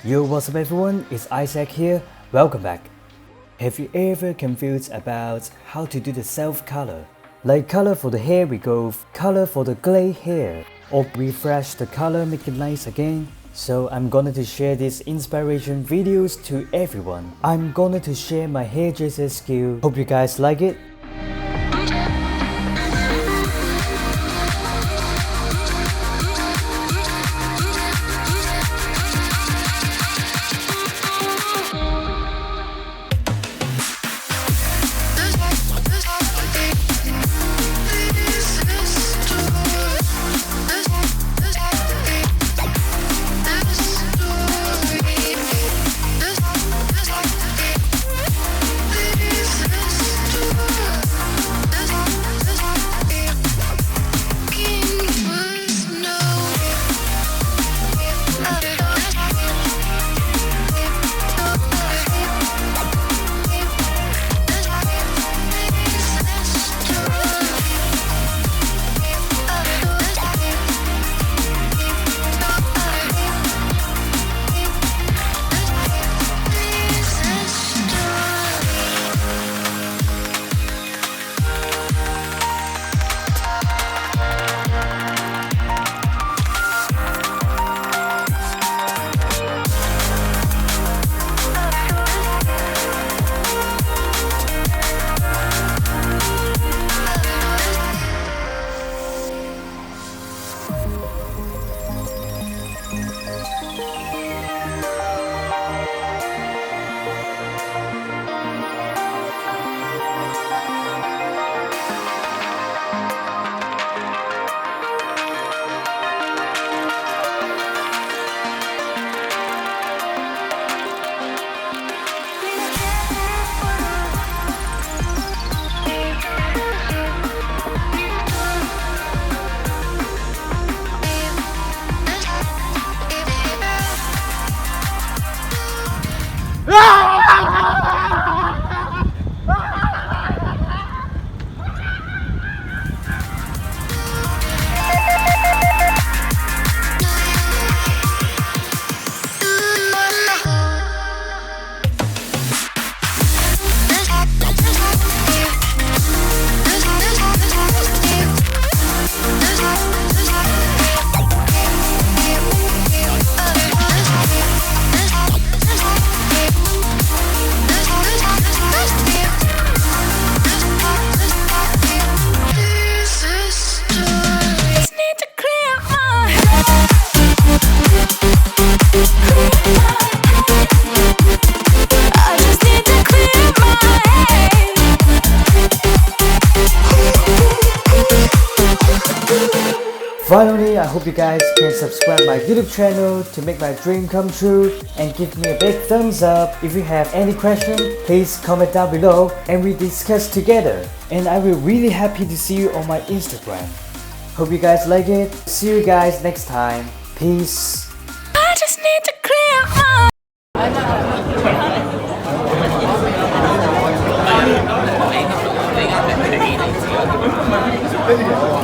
Yo, what's up everyone, it's ISSAC here, welcome back. Have you ever confused about how to do the self-color? Like color for the hair regrowth, color for the gray hair, or refresh the color, make it nice again? So I'm going to share these inspiration videos to everyone. I'm going to share my hairdresser skill, hope you guys like it. Finally, I hope you guys can subscribe my YouTube channel to make my dream come true and give me a big thumbs up. If you have any question, please comment down below and we discuss together. And I will really happy to see you on my Instagram. Hope you guys like it. See you guys next time. Peace. I just need to clear my